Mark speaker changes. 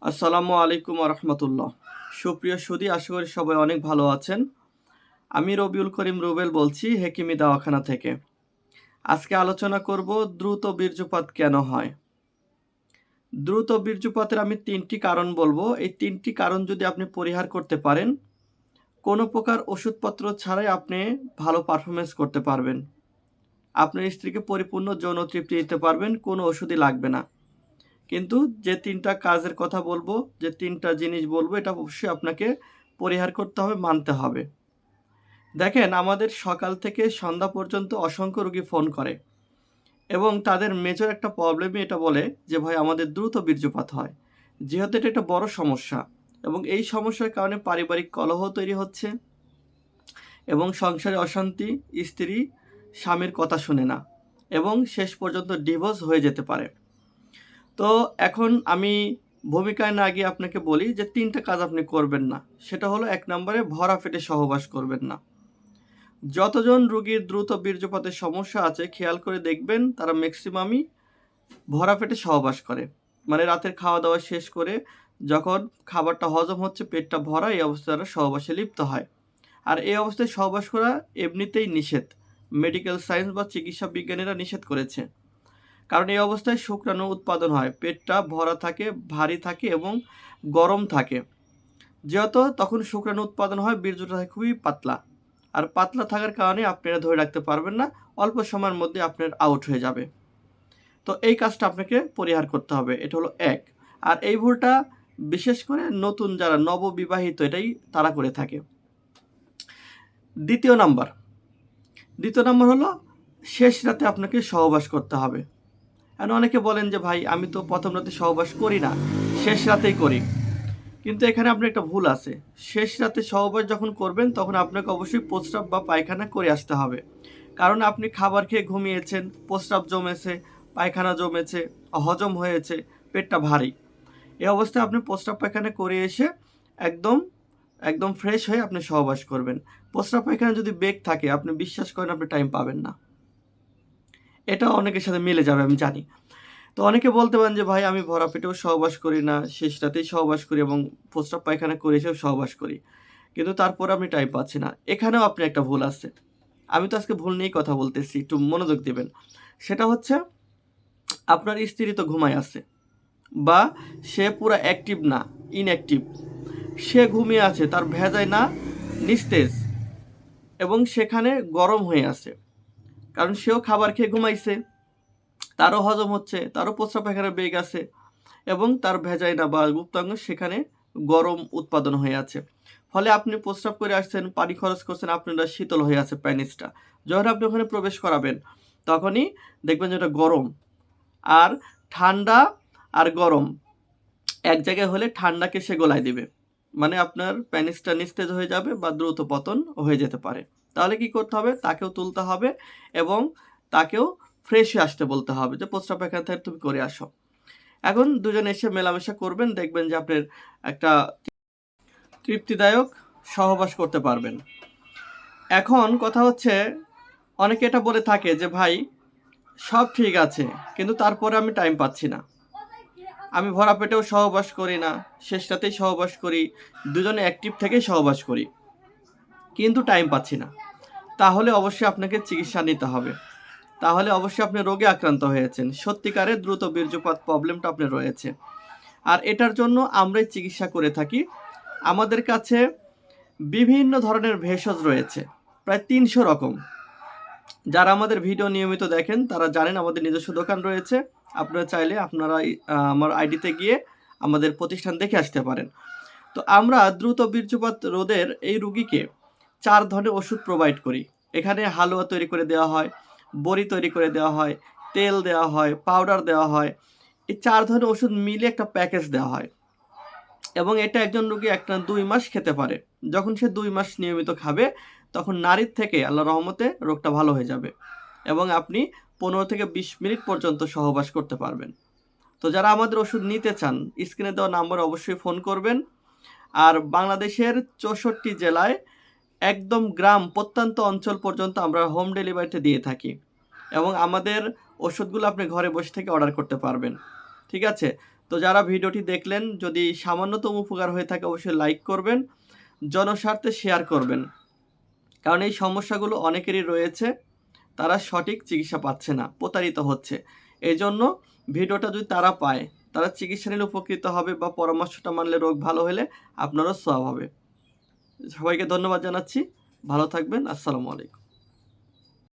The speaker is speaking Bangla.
Speaker 1: আসসালামু আলাইকুম রহমতুল্লাহ। সুপ্রিয় সুধী, আশা করি সবাই অনেক ভালো আছেন। আমি রবিউল করিম রুবেল বলছি হেকিমি দাওয়াখানা থেকে। আজকে আলোচনা করব দ্রুত বীর্যপাত কেন হয়। দ্রুত বীর্যপাতের আমি 3টি কারণ বলবো। এই 3টি কারণ যদি আপনি পরিহার করতে পারেন, কোনো প্রকার ওষুধপত্র ছাড়াই আপনি ভালো পারফরমেন্স করতে পারবেন। আপনার স্ত্রীকে পরিপূর্ণ যৌন তৃপ্তি দিতে পারবেন, কোনো ওষুধই লাগবে না। কিন্তু যে 3টা কাজের কথা বলবো, যে 3টা জিনিস বলবো, এটা অবশ্যই আপনাকে পরিহার করতে হবে, মানতে হবে। দেখেন, আমাদের সকাল থেকে সন্ধ্যা পর্যন্ত অসংখ্য রোগী ফোন করে এবং তাদের মেজর একটা প্রবলেমই এটা বলে যে ভাই আমাদের দ্রুত বীর্যপাত হয়। যেহেতু এটা একটা বড় সমস্যা এবং এই সমস্যার কারণে পারিবারিক কলহ তৈরি হচ্ছে এবং সংসারে অশান্তি, স্ত্রী স্বামীর কথা শুনে না এবং শেষ পর্যন্ত ডিভোর্স হয়ে যেতে পারে। তো এখন আমি ভূমিকায় না গিয়ে আপনাকে বলি যে 3টা কাজ আপনি করবেন না। সেটা হলো, 1 নম্বরে ভরা পেটে সহবাস করবেন না। যতজন রোগীর দ্রুত বীর্যপাতের সমস্যা আছে খেয়াল করে দেখবেন তারা ম্যাক্সিমামই ভরা পেটে সহবাস করে। মানে রাতের খাওয়া দাওয়া শেষ করে যখন খাবারটা হজম হচ্ছে, পেটটা ভরা, এই অবস্থায় তারা সহবাসে লিপ্ত হয়। আর এই অবস্থায় সহবাস করা এমনিতেই নিষেধ। মেডিকেল সায়েন্স বা চিকিৎসা বিজ্ঞানীরা নিষেধ করেছে। কারণ এই অবস্থায় শুক্রাণু উৎপাদন হয়, পেটটা ভরা থাকে, ভারী থাকে এবং গরম থাকে। যেহেতু তখন শুক্রাণু উৎপাদন হয়, বীর্যটা হয় খুবই পাতলা। আর পাতলা থাকার কারণে আপনারা ধরে রাখতে পারবেন না, অল্প সময়ের মধ্যে আপনার আউট হয়ে যাবে। তো এই কাজটা আপনাকে পরিহার করতে হবে। এটা হলো 1। আর এই ভুলটা বিশেষ করে নতুন যারা নববিবাহিত এটাই তারা করে থাকে। দ্বিতীয় নাম্বার হলো, শেষ রাতে আপনাকে সহবাস করতে হবে। আর অনেকে বলেন যে ভাই আমি তো প্রথম রাতে সহবাস করি না, শেষ রাতেই করি। কিন্তু এখানে আপনার একটা ভুল আছে। শেষ রাতে সহবাস যখন করবেন তখন আপনাকে অবশ্যই প্রস্রাব বা পায়খানা করে আসতে হবে। কারণ আপনি খাবার খেয়ে ঘুমিয়েছেন, প্রস্রাব জমেছে, পায়খানা জমেছে, হজম হয়েছে, পেটটা ভারী। এই অবস্থায় আপনি প্রস্রাব পায়খানা করে এসে একদম একদম ফ্রেশ হয়ে আপনি সহবাস করবেন। প্রস্রাব পায়খানা যদি বেগ থাকে, আপনি বিশ্বাস করেন আপনি টাইম পাবেন না। এটা অনেকের সাথে মিলে যাবে আমি জানি। তো অনেকে বলতে পারেন যে ভাই আমি ভরা পেটেও সহবাস করি না, শেষ রাতেই সহবাস করি এবং প্রস্রাব পায়খানা করে এসেও সহবাস করি, কিন্তু তারপরে আমি টাইম পাচ্ছি না। এখানেও আপনি একটা ভুল আছে। আমি তো আজকে ভুল নিয়েই কথা বলতেছি, একটু মনোযোগ দিবেন। সেটা হচ্ছে, আপনার স্ত্রী তো ঘুমায় আছে বা সে পুরো অ্যাক্টিভ না, ইনঅ্যাক্টিভ। সে ঘুমিয়ে আছে, তার ভেজায় না, নিস্তেজ, এবং সেখানে গরম হয়ে আছে। কারণ সেও খাবার খেয়ে ঘুমাইছে, তারও হজম হচ্ছে, তারও প্রস্রাব পায়খানার বেগ আছে এবং তার ভেজাইনা বা গুপ্তাঙ্গ সেখানে গরম উৎপাদন হয়ে আছে। ফলে আপনি প্রস্রাব করে আসছেন, পানি খরচ করছেন, আপনারা শীতল হয়ে আছে প্যানিসটা। যখন আপনি ওখানে প্রবেশ করাবেন তখনই দেখবেন যে ওটা গরম। আর ঠান্ডা আর গরম এক জায়গায় হলে ঠান্ডাকে সে গলায় দিবে, মানে আপনার প্যানিসটা নিস্তেজ হয়ে যাবে বা দ্রুত পতন হয়ে যেতে পারে। তাহলে কি করতে হবে, তাকেও তুলতে হবে এবং তাকেও ফ্রেশ হয়ে আসতে বলতে হবে যে প্রস্রাব পায়খানা থেকে তুমি করে আসো। এখন দুজনে এসে মেলামেশা করবেন, দেখবেন যে আপনার একটা তৃপ্তিদায়ক সহবাস করতে পারবেন। এখন কথা হচ্ছে, অনেকে এটা বলে থাকে যে ভাই সব ঠিক আছে কিন্তু তারপরে আমি টাইম পাচ্ছি না, আমি ভরা পেটেও সহবাস করি না, শেষ রাতেই সহবাস করি, দুজনে অ্যাক্টিভ থেকেই সহবাস করি, কিন্তু টাইম পাচ্ছি না। তাহলে অবশ্যই আপনাকে চিকিৎসা নিতে হবে। তাহলে অবশ্যই আপনি রোগে আক্রান্ত হয়েছেন, সত্যিকারের দ্রুত বীর্যপাত প্রবলেমটা আপনার রয়েছে। আর এটার জন্য আমরাই চিকিৎসা করে থাকি। আমাদের কাছে বিভিন্ন ধরনের ভেষজ রয়েছে, প্রায় 300 রকম। যারা আমাদের ভিডিও নিয়মিত দেখেন তারা জানেন আমাদের নিজস্ব দোকান রয়েছে। আপনারা চাইলে আপনারা আমার আইডিতে গিয়ে আমাদের প্রতিষ্ঠান দেখে আসতে পারেন। তো আমরা দ্রুত বীর্যপাত রোধের এই রুগীকে 4 ধরনের ওষুধ প্রোভাইড করি। এখানে হালুয়া তৈরি করে দেওয়া হয়, বড়ি তৈরি করে দেওয়া হয়, তেল দেওয়া হয়, পাউডার দেওয়া হয়। এই 4 ধরনের ওষুধ মিলে একটা প্যাকেজ দেওয়া হয় এবং এটা একজন রোগী 1-2 মাস খেতে পারে। যখন সে 2 মাস নিয়মিত খাবে তখন নারীর থেকে আল্লাহর রহমতে রোগটা ভালো হয়ে যাবে এবং আপনি 15 থেকে 20 মিনিট পর্যন্ত সহবাস করতে পারবেন। তো যারা আমাদের ওষুধ নিতে চান, স্ক্রিনে দেওয়া নাম্বারে অবশ্যই ফোন করবেন। আর বাংলাদেশের 64 জেলায় একদম গ্রাম প্রত্যন্ত অঞ্চল পর্যন্ত আমরা হোম ডেলিভারিতে দিয়ে থাকি এবং আমাদের ওষুধগুলো আপনি ঘরে বসে থেকে অর্ডার করতে পারবেন। ঠিক আছে? তো যারা ভিডিওটি দেখলেন, যদি সামান্যতম উপকার হয়ে থাকে অবশ্যই লাইক করবেন, জনস্বার্থে শেয়ার করবেন। কারণ এই সমস্যাগুলো অনেকেরই রয়েছে, তারা সঠিক চিকিৎসা পাচ্ছে না, প্রতারিত হচ্ছে। এই জন্য ভিডিওটা যদি তারা পায়, তারা চিকিৎসা নিলে উপকৃত হবে বা পরামর্শটা মানলে রোগ ভালো হলে আপনারও সওয়াব হবে। সবাইকে ধন্যবাদ জানাচ্ছি। ভালো থাকবেন। আসসালামু আলাইকুম।